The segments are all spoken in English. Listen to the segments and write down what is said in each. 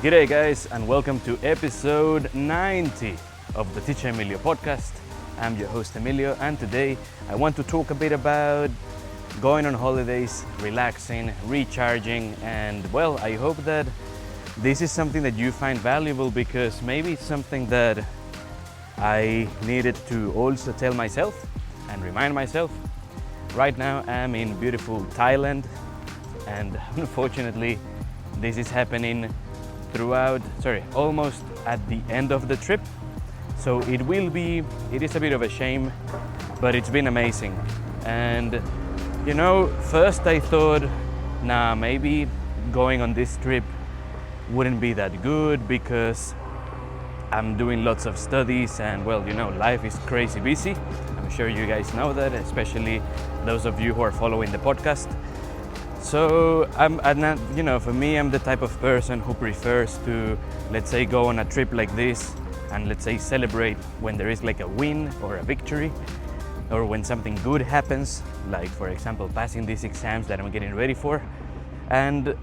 G'day guys, and welcome to episode 90 of the Teacher Emilio podcast. I'm your host Emilio, and today I want to talk a bit about going on holidays, relaxing, recharging, and well, I hope that this is something that you find valuable, because maybe it's something that I needed to also tell myself and remind myself. Right now I'm in beautiful Thailand, and unfortunately this is happening almost at the end of the trip. So it is a bit of a shame, but it's been amazing. And first I thought, maybe going on this trip wouldn't be that good because I'm doing lots of studies and life is crazy busy. I'm sure you guys know that, especially those of you who are following the podcast. So for me, I'm the type of person who prefers to, let's say, go on a trip like this and let's say celebrate when there is like a win or a victory, or when something good happens, like for example passing these exams that I'm getting ready for. And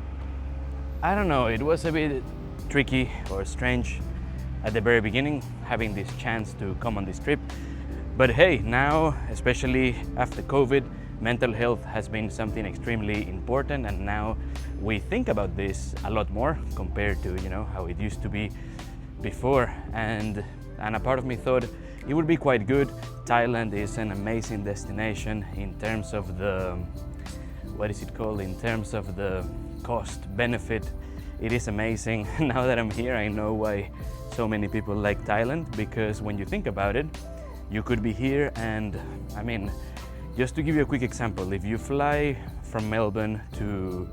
I don't know, it was a bit tricky or strange at the very beginning having this chance to come on this trip. But hey, now, especially after COVID, mental health has been something extremely important, and now we think about this a lot more compared to how it used to be before. And a part of me thought it would be quite good. Thailand is an amazing destination in terms of the in terms of the cost benefit. It is amazing. Now that I'm here, I know why so many people like Thailand, because when you think about it, you could be here and just to give you a quick example, if you fly from Melbourne to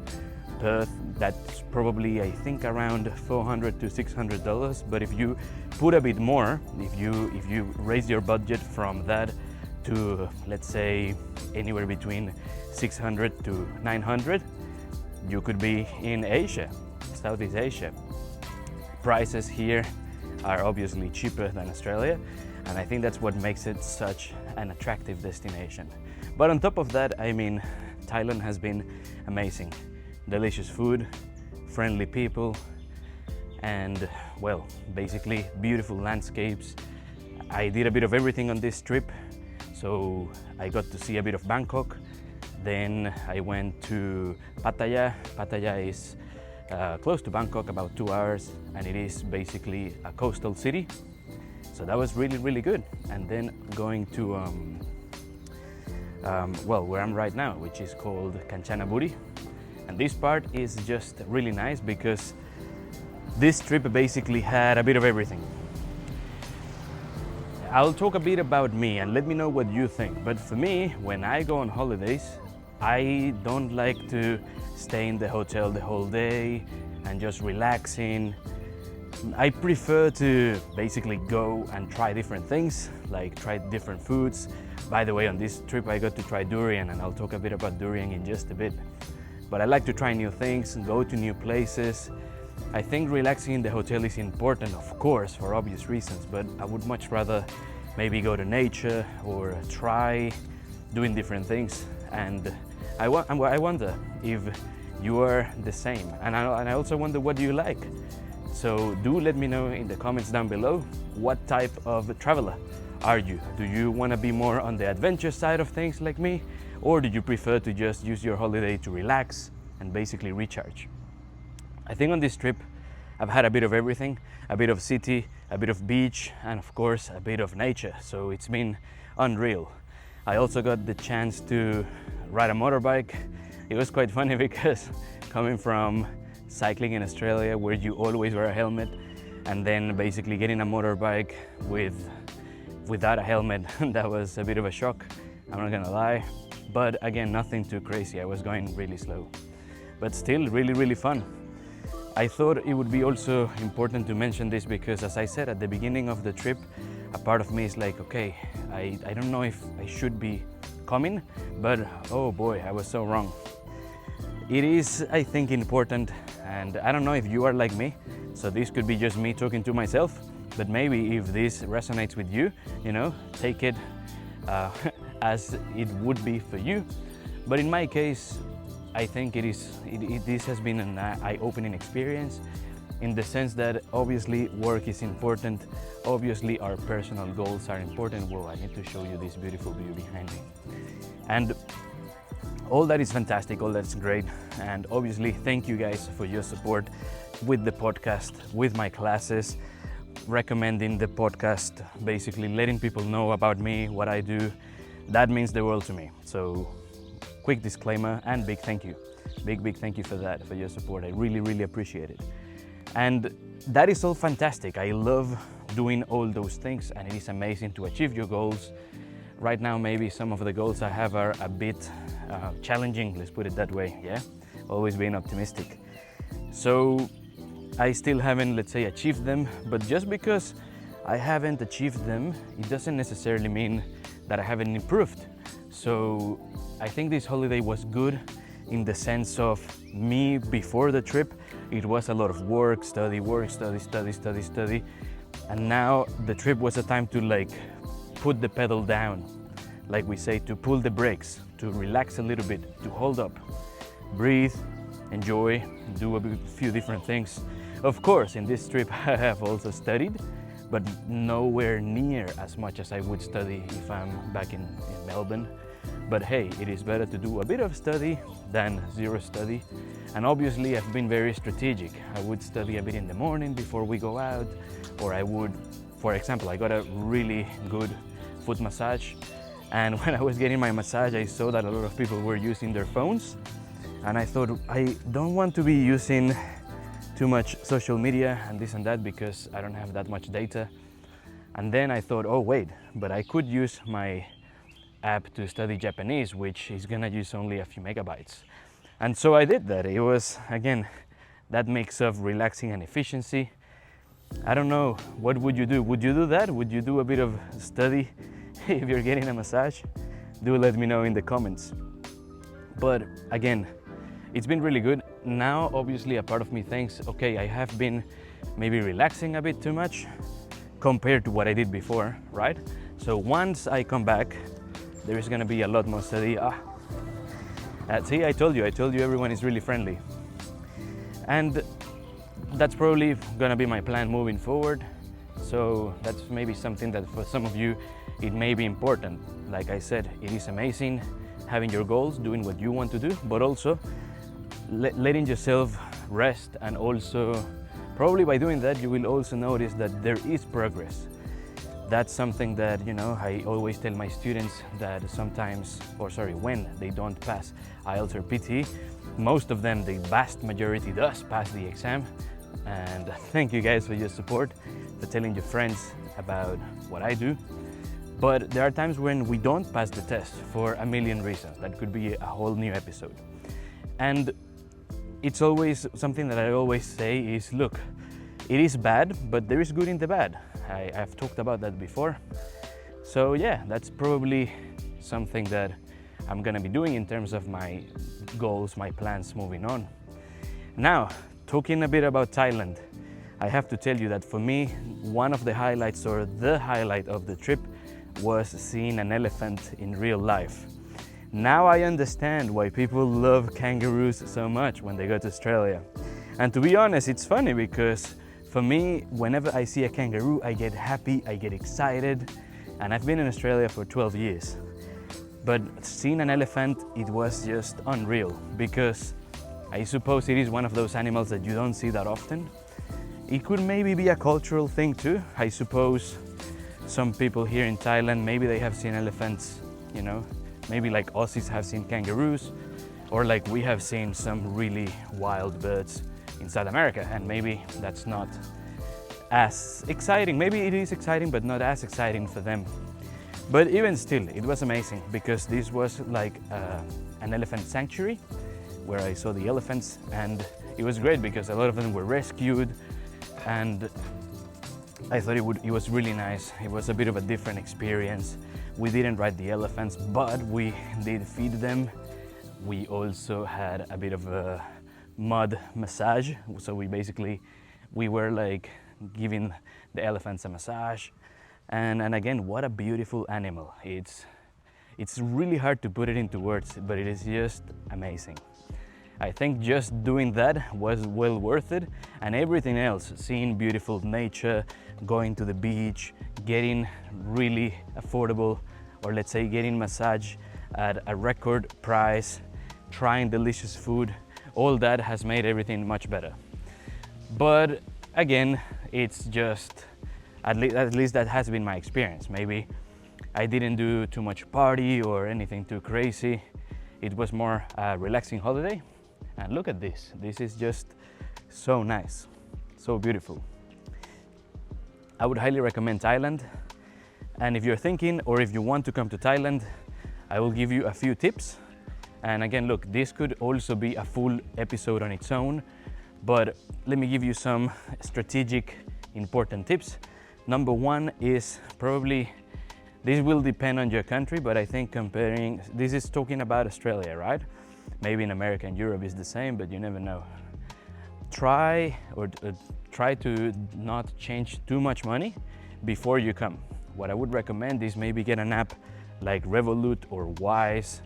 Perth, that's probably, I think, around $400 to $600. But if you put a bit more, if you raise your budget from that to, let's say, anywhere between 600 to 900, you could be in Asia, Southeast Asia. Prices here are obviously cheaper than Australia, and I think that's what makes it such an attractive destination. But on top of that, Thailand has been amazing. Delicious food, friendly people, and basically beautiful landscapes. I did a bit of everything on this trip. So I got to see a bit of Bangkok. Then I went to Pattaya. Pattaya is close to Bangkok, about 2 hours, and it is basically a coastal city. So that was really, really good. And then going to where I'm right now, which is called Kanchanaburi. And this part is just really nice because this trip basically had a bit of everything. I'll talk a bit about me and let me know what you think. But for me, when I go on holidays, I don't like to stay in the hotel the whole day and just relaxing. I prefer to basically go and try different things, like try different foods. By the way, on this trip I got to try durian, and I'll talk a bit about durian in just a bit. But I like to try new things and go to new places. I think relaxing in the hotel is important, of course, for obvious reasons, but I would much rather maybe go to nature or try doing different things. And I wonder if you are the same. And I also wonder, what do you like? So do let me know in the comments down below, what type of traveler are you? Do you want to be more on the adventure side of things like me? Or do you prefer to just use your holiday to relax and basically recharge? I think on this trip I've had a bit of everything, a bit of city, a bit of beach, and of course a bit of nature. So it's been unreal. I also got the chance to ride a motorbike. It was quite funny because coming from cycling in Australia, where you always wear a helmet, and then basically getting a motorbike without a helmet, that was a bit of a shock, I'm not gonna lie. But again, nothing too crazy. I was going really slow, but still really, really fun. I thought it would be also important to mention this because, as I said at the beginning of the trip, a part of me is like, okay, I don't know if I should be coming, but oh boy, I was so wrong. It is, I think, important, and I don't know if you are like me, so this could be just me talking to myself, but maybe if this resonates with you, take it as it would be for you. But in my case, I think this has been an eye-opening experience. in the sense that obviously work is important, obviously our personal goals are important. Well, I need to show you this beautiful view behind me. And all that is fantastic, all that's great, and obviously thank you guys for your support with the podcast, with my classes, recommending the podcast, basically letting people know about me, what I do. That means the world to me. So quick disclaimer and big thank you. Big thank you for that, for your support. I really appreciate it. And that is all fantastic. I love doing all those things, and it is amazing to achieve your goals. Right now, maybe some of the goals I have are a bit challenging, let's put it that way, yeah? Always being optimistic. So I still haven't, let's say, achieved them, but just because I haven't achieved them, it doesn't necessarily mean that I haven't improved. So I think this holiday was good in the sense of me before the trip. It was a lot of work, study, study. And now the trip was a time to like put the pedal down, like we say, to pull the brakes, to relax a little bit, to hold up, breathe, enjoy, do a few different things. Of course, in this trip I have also studied, but nowhere near as much as I would study if I'm back in Melbourne. But hey, it is better to do a bit of study than zero study. And obviously I've been very strategic. I would study a bit in the morning before we go out, or I would, for example, I got a really good foot massage. And when I was getting my massage, I saw that a lot of people were using their phones. And I thought, I don't want to be using too much social media and this and that because I don't have that much data. And then I thought, oh wait, but I could use my app to study Japanese, which is gonna use only a few megabytes. And so I did that. It was, again, that mix of relaxing and efficiency. I don't know, what would you do? Would you do that? Would you do a bit of study if you're getting a massage? Do let me know in the comments. But again, it's been really good. Now, obviously, a part of me thinks, okay, I have been maybe relaxing a bit too much compared to what I did before, right? So once I come back, there is gonna be a lot more study. See, I told you everyone is really friendly. And that's probably gonna be my plan moving forward. So that's maybe something that for some of you, it may be important. Like I said, it is amazing having your goals, doing what you want to do, but also letting yourself rest. And also, probably by doing that, you will also notice that there is progress. That's something that, you know, I always tell my students that sometimes, when they don't pass IELTS or PTE, most of them, the vast majority does pass the exam. And thank you guys for your support, for telling your friends about what I do. But there are times when we don't pass the test for a million reasons. That could be a whole new episode. And it's always something that I always say is, look, it is bad, but there is good in the bad. I've talked about that before. So yeah, that's probably something that I'm gonna be doing in terms of my goals, my plans moving on. Now, talking a bit about Thailand, I have to tell you that for me, one of the highlights or the highlight of the trip was seeing an elephant in real life. Now I understand why people love kangaroos so much when they go to Australia. And to be honest, it's funny because for me, whenever I see a kangaroo, I get happy, I get excited, and I've been in Australia for 12 years. But seeing an elephant, it was just unreal because I suppose it is one of those animals that you don't see that often. It could maybe be a cultural thing too. I suppose some people here in Thailand, maybe they have seen elephants, you know, maybe like Aussies have seen kangaroos, or like we have seen some really wild birds in South America, and maybe that's not as exciting. Maybe it is exciting, but not as exciting for them. But even still, it was amazing because this was like an elephant sanctuary where I saw the elephants, and it was great because a lot of them were rescued, and I thought it was really nice. It was a bit of a different experience. We didn't ride the elephants, but we did feed them. We also had a bit of a mud massage. So we were like giving the elephants a massage. And again, what a beautiful animal. It's really hard to put it into words, but it is just amazing. I think just doing that was well worth it, and everything else, seeing beautiful nature, going to the beach, getting really affordable, or let's say getting massage at a record price, trying delicious food, all that has made everything much better. But again, it's just, at least that has been my experience. Maybe I didn't do too much party or anything too crazy. It was more a relaxing holiday. And look at this. This is just so nice, so beautiful. I would highly recommend Thailand. And if you're thinking, or if you want to come to Thailand, I will give you a few tips. And again, look, this could also be a full episode on its own, but let me give you some strategic, important tips. Number one is probably, this will depend on your country, but I think comparing, this is talking about Australia, right? Maybe in America and Europe is the same, but you never know. Try to not change too much money before you come. What I would recommend is maybe get an app like Revolut or Wise,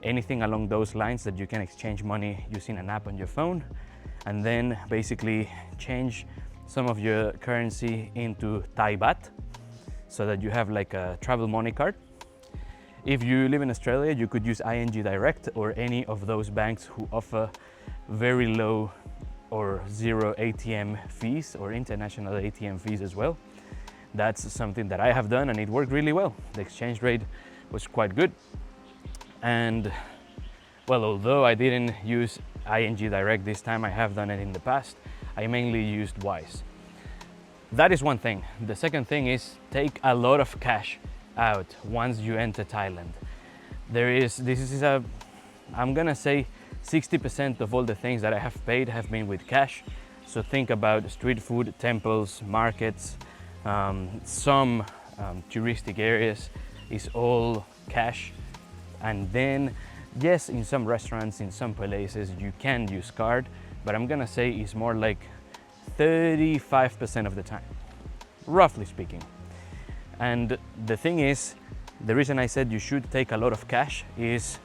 anything along those lines that you can exchange money using an app on your phone, and then basically change some of your currency into Thai baht so that you have like a travel money card. If you live in Australia, you could use ING Direct or any of those banks who offer very low or zero ATM fees or international ATM fees as well. That's something that I have done and it worked really well. The exchange rate was quite good. And well, although I didn't use ING Direct this time, I have done it in the past, I mainly used Wise. That is one thing. The second thing is take a lot of cash out once you enter Thailand. I'm gonna say 60% of all the things that I have paid have been with cash. So think about street food, temples, markets, some touristic areas is all cash. And then, yes, in some restaurants, in some places, you can use card, but I'm gonna say it's more like 35% of the time, roughly speaking. And the thing is, the reason I said you should take a lot of cash is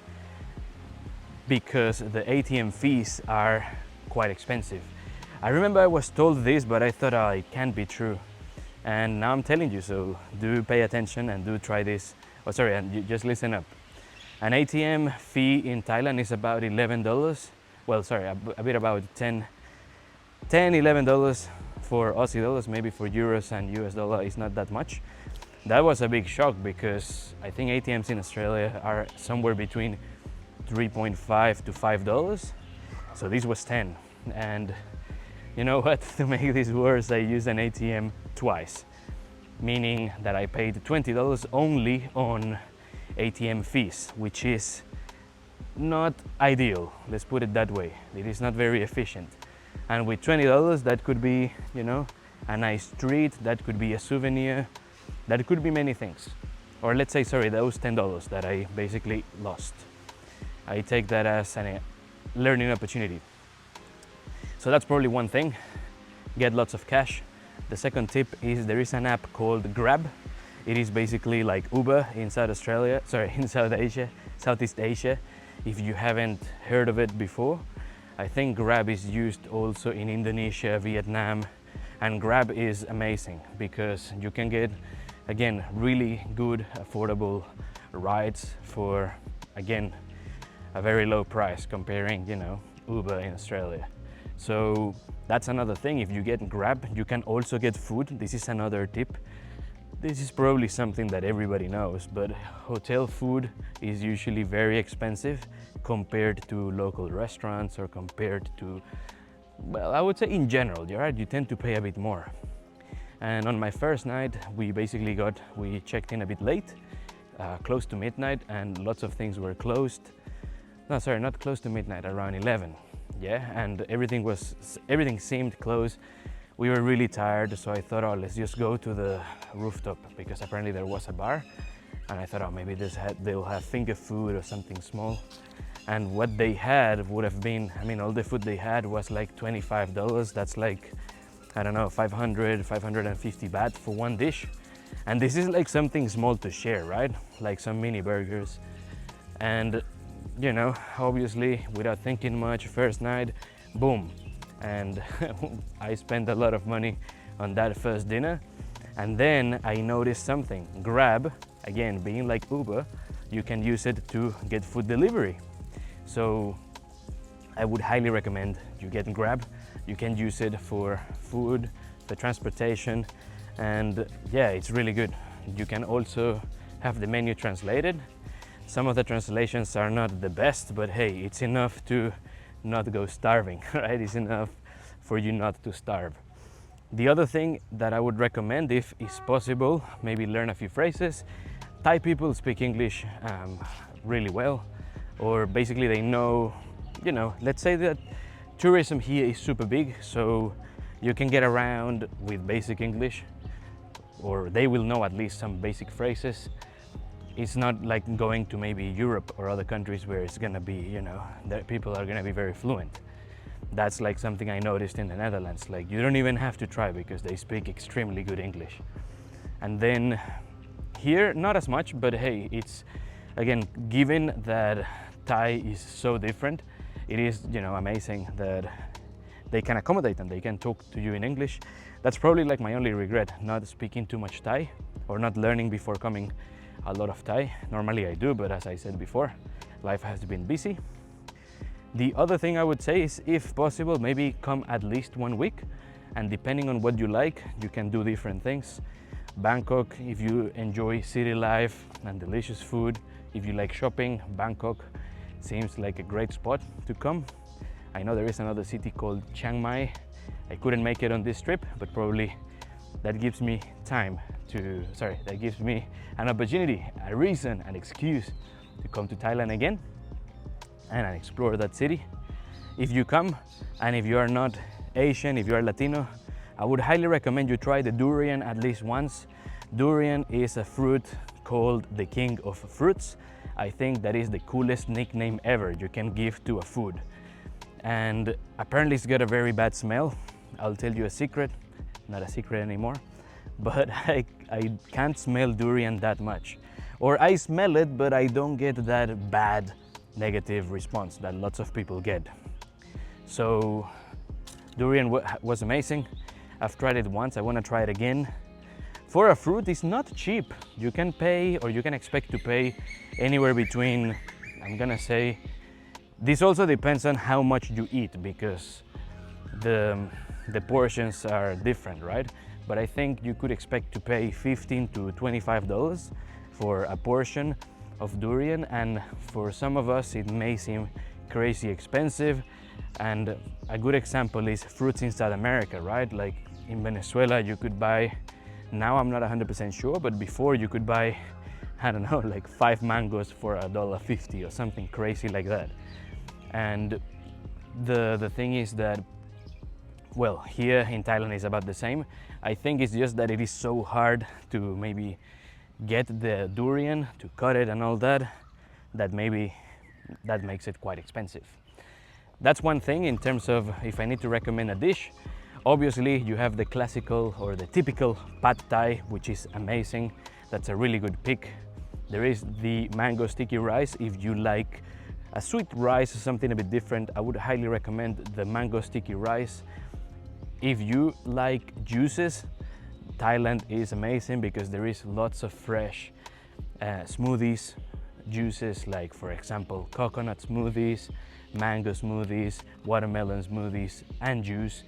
because the ATM fees are quite expensive. I remember I was told this, but I thought, oh, it can't be true. And now I'm telling you, so do pay attention and do try this. Oh, sorry, and you just listen up. An ATM fee in Thailand is about $11. Well, sorry, a bit about $10, $11 for Aussie dollars, maybe for euros and US dollar is not that much. That was a big shock because I think ATMs in Australia are somewhere between $3.5 to $5. So this was 10. And you know what? To make this worse, I used an ATM twice, meaning that I paid $20 only on ATM fees, which is not ideal. Let's put it that way. It is not very efficient. And with $20, that could be, you know, a nice treat, that could be a souvenir, that could be many things. Or let's say, sorry, those $10 that I basically lost. I take that as a learning opportunity. So that's probably one thing, get lots of cash. The second tip is there is an app called Grab. It is basically like Uber in Southeast Asia. If you haven't heard of it before, I think Grab is used also in Indonesia, Vietnam, and Grab is amazing because you can get, again, really good, affordable rides for, again, a very low price comparing, you know, Uber in Australia. So that's another thing. If you get Grab, you can also get food. This is another tip. This is probably something that everybody knows, but hotel food is usually very expensive compared to local restaurants or compared to, well, I would say in general, right? You tend to pay a bit more. And on my first night, we checked in a bit late, close to midnight, and lots of things were closed. No, sorry, not close to midnight, around 11. Yeah, and everything seemed closed. We were really tired, so I thought, oh, let's just go to the rooftop because apparently there was a bar. And I thought, oh, maybe they'll have finger food or something small. And what they had would have been, I mean, all the food they had was like $25. That's like, I don't know, 500, 550 baht for one dish. And this is like something small to share, right? Like some mini burgers. And you know, obviously without thinking much, first night, boom. And I spent a lot of money on that first dinner. And then I noticed something. Grab, again, being like Uber, you can use it to get food delivery. So I would highly recommend you get Grab. You can use it for food, for transportation, and yeah, it's really good. You can also have the menu translated. Some of the translations are not the best, but hey, it's enough to not go starving, right? It's enough for you not to starve. The other thing that I would recommend, if is possible, maybe learn a few phrases. Thai people speak English really well, or basically they know, you know, let's say that tourism here is super big, so you can get around with basic English, or they will know at least some basic phrases. It's not like going to maybe Europe or other countries where it's gonna be, you know, that people are gonna be very fluent. That's like something I noticed in the Netherlands. Like, you don't even have to try because they speak extremely good English. And then here, not as much, but hey, it's, again, given that Thai is so different, it is, you know, amazing that they can accommodate and they can talk to you in English. That's probably like my only regret, not speaking too much Thai or not learning before coming a lot of Thai. Normally I do, but as I said before, life has been busy. The other thing I would say is, if possible, maybe come at least 1 week, and depending on what you like, you can do different things. Bangkok, if you enjoy city life and delicious food, if you like shopping, Bangkok seems like a great spot to come. I know there is another city called Chiang Mai. I couldn't make it on this trip, but probably that gives me that gives me an opportunity, a reason, an excuse to come to Thailand again and explore that city. If you come, and if you are not Asian, if you are Latino, I would highly recommend you try the durian at least once. Durian is a fruit called the king of fruits. I think that is the coolest nickname ever you can give to a food. And apparently it's got a very bad smell. I'll tell you a secret, not a secret anymore, but I can't smell durian that much. Or I smell it, but I don't get that bad negative response that lots of people get. So durian was amazing. I've tried it once, I want to try it again. For a fruit, it's not cheap. You can pay, or you can expect to pay anywhere between, I'm gonna say, this also depends on how much you eat, because the portions are different, right? But I think you could expect to pay $15 to $25 for a portion of durian, and for some of us it may seem crazy expensive. And a good example is fruits in South America, right? Like in Venezuela you could buy, now I'm not 100% sure, but before you could buy, I don't know, like 5 mangoes for $1.50 or something crazy like that. And the thing is that, well, here in Thailand is about the same. I think it's just that it is so hard to maybe get the durian, to cut it and all that, that maybe that makes it quite expensive. That's one thing in terms of if I need to recommend a dish. Obviously you have the classical or the typical pad thai, which is amazing. That's a really good pick. There is the mango sticky rice. If you like a sweet rice or something a bit different, I would highly recommend the mango sticky rice. If you like juices, Thailand is amazing because there is lots of fresh smoothies, juices, like for example coconut smoothies, mango smoothies, watermelon smoothies, and juice.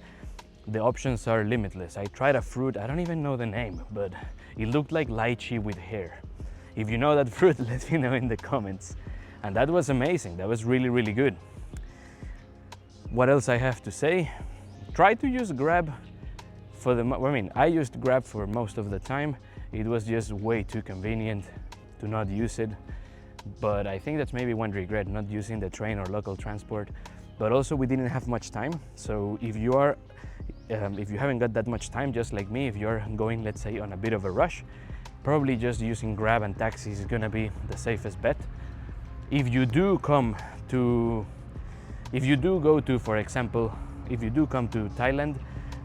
The options are limitless. I tried a fruit, I don't even know the name, but it looked like lychee with hair. If you know that fruit, let me know in the comments. And that was amazing. That was really, really good. What else I have to say? Try to use Grab for I used Grab for most of the time. It was just way too convenient to not use it. But I think that's maybe one regret, not using the train or local transport. But also we didn't have much time. So if you haven't got that much time, just like me, if you're going, let's say, on a bit of a rush, probably just using Grab and taxis is gonna be the safest bet. If you do come to, for example, if you do come to Thailand,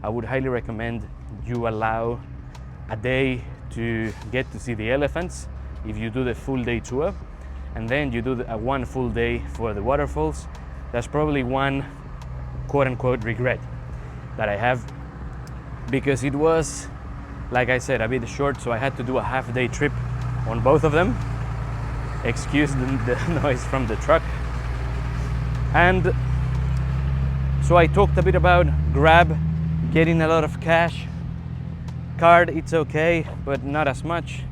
I would highly recommend you allow a day to get to see the elephants. If you do the full day tour, and then you do one full day for the waterfalls. That's probably one quote-unquote regret that I have, because it was, like I said, a bit short, so I had to do a half-day trip on both of them. Excuse the noise from the truck. And so I talked a bit about Grab, getting a lot of cash. Card, it's okay, but not as much.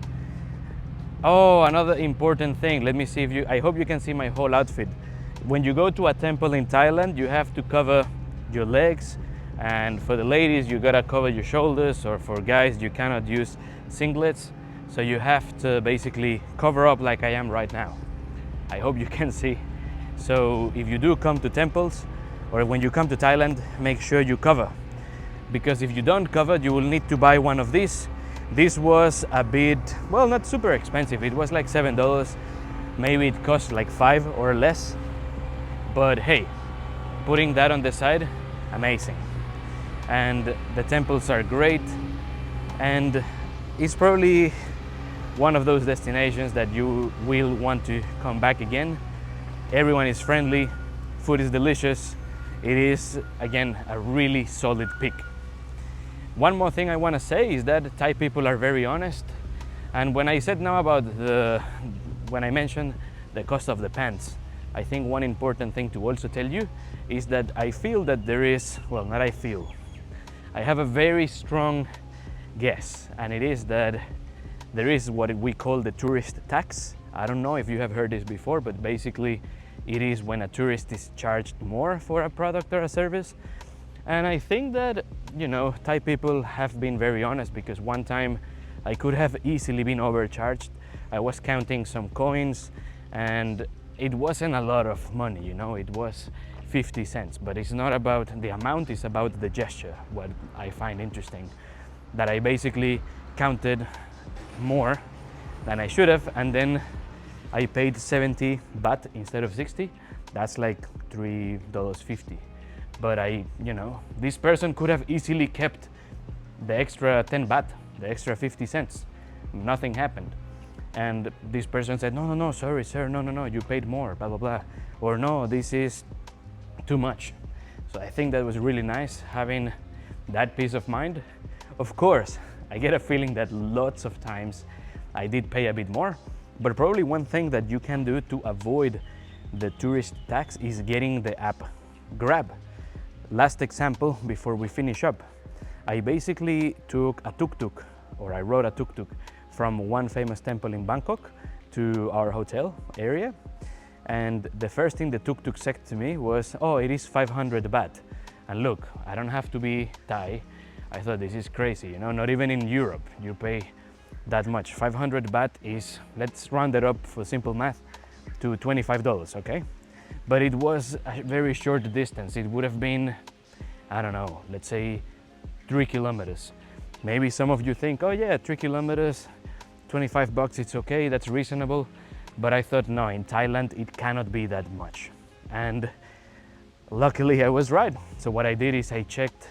Oh, another important thing. Let me see if I hope you can see my whole outfit. When you go to a temple in Thailand, you have to cover your legs, and for the ladies, you gotta cover your shoulders, or for guys, you cannot use singlets. So you have to basically cover up like I am right now. I hope you can see. So if you do come to temples, or when you come to Thailand, make sure you cover. Because if you don't cover, you will need to buy one of these. This was a bit, well, not super expensive. It was like $7. Maybe it cost like $5 or less. But hey, putting that on the side, amazing. And the temples are great. And it's probably one of those destinations that you will want to come back again. Everyone is friendly, food is delicious. It is, again, a really solid pick. One more thing I want to say is that Thai people are very honest. And when I said now about when I mentioned the cost of the pants, I think one important thing to also tell you is that I feel that there is, well, not I feel, I have a very strong guess, and it is that there is what we call the tourist tax. I don't know if you have heard this before, but basically it is when a tourist is charged more for a product or a service. And I think that, you know, Thai people have been very honest, because one time I could have easily been overcharged. I was counting some coins and it wasn't a lot of money, you know, it was 50 cents, but it's not about the amount, it's about the gesture, what I find interesting. That I basically counted more than I should have, and then I paid 70 baht instead of 60. That's like $3.50. But you know, this person could have easily kept the extra 10 baht, the extra 50 cents. Nothing happened. And this person said, no, sorry, sir, no, you paid more, blah, blah, blah. Or no, this is too much. So I think that was really nice, having that peace of mind. Of course, I get a feeling that lots of times I did pay a bit more, but probably one thing that you can do to avoid the tourist tax is getting the app Grab. Last example before we finish up. I basically took a tuk-tuk, or I rode a tuk-tuk from one famous temple in Bangkok to our hotel area. And the first thing the tuk-tuk said to me was, oh, it is 500 baht. And look, I don't have to be Thai. I thought, this is crazy, you know, not even in Europe you pay that much. 500 baht is, let's round it up for simple math, to $25, okay? But it was a very short distance. It would have been, I don't know, let's say 3 kilometers. Maybe some of you think, oh yeah, 3 kilometers, 25 bucks, it's okay, that's reasonable. But I thought, no, in Thailand, it cannot be that much. And luckily I was right. So what I did is I checked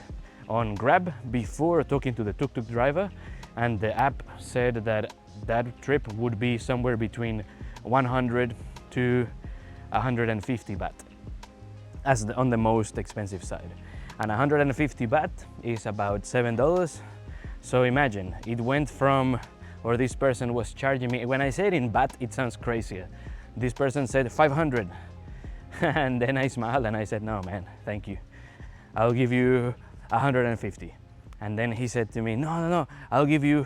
on Grab before talking to the tuk-tuk driver, and the app said that that trip would be somewhere between 100 to 150 baht as on the most expensive side. And 150 baht is about $7. So imagine, it went from, or this person was charging me, when I said in baht, it sounds crazier. This person said 500. And then I smiled and I said, no, man, thank you. I'll give you 150. And then he said to me, no, I'll give you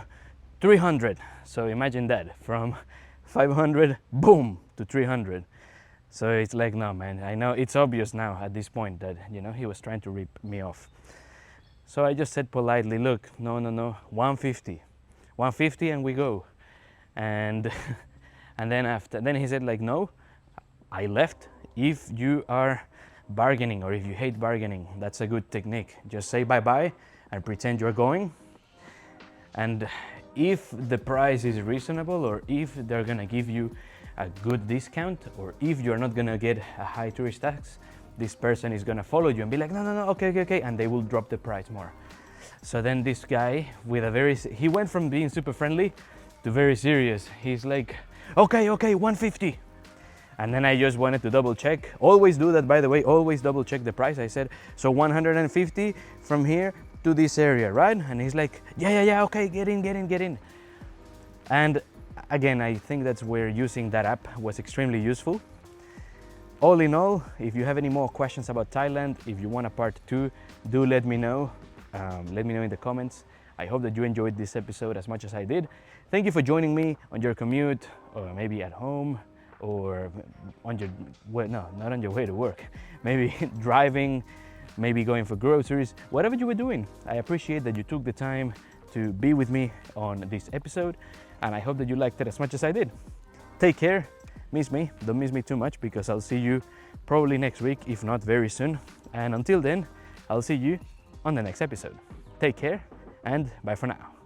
300. So imagine that, from 500, boom, to 300. So it's like, no, man, I know it's obvious now at this point that, you know, he was trying to rip me off. So I just said politely, look, no, 150. 150 and we go. And and then he said like, no, I left. If you are bargaining, or if you hate bargaining, that's a good technique. Just say bye-bye and pretend you're going. And if the price is reasonable, or if they're gonna give you a good discount, or if you're not gonna get a high tourist tax, this person is gonna follow you and be like, no, okay, and they will drop the price more. So then this guy with he went from being super friendly to very serious. He's like, okay, 150. And then I just wanted to double check. Always do that, by the way, always double check the price. I said, so 150 from here to this area, right? And he's like, yeah, okay, get in. And again, I think that's where using that app was extremely useful. All in all, if you have any more questions about Thailand, if you want a part 2, do let me know. Let me know in the comments. I hope that you enjoyed this episode as much as I did. Thank you for joining me on your commute, or maybe at home, or on your, well, no, not on your way to work. Maybe driving, maybe going for groceries, whatever you were doing. I appreciate that you took the time to be with me on this episode, and I hope that you liked it as much as I did. Take care. Miss me, don't miss me too much, because I'll see you probably next week, if not very soon. And until then, I'll see you on the next episode. Take care and bye for now.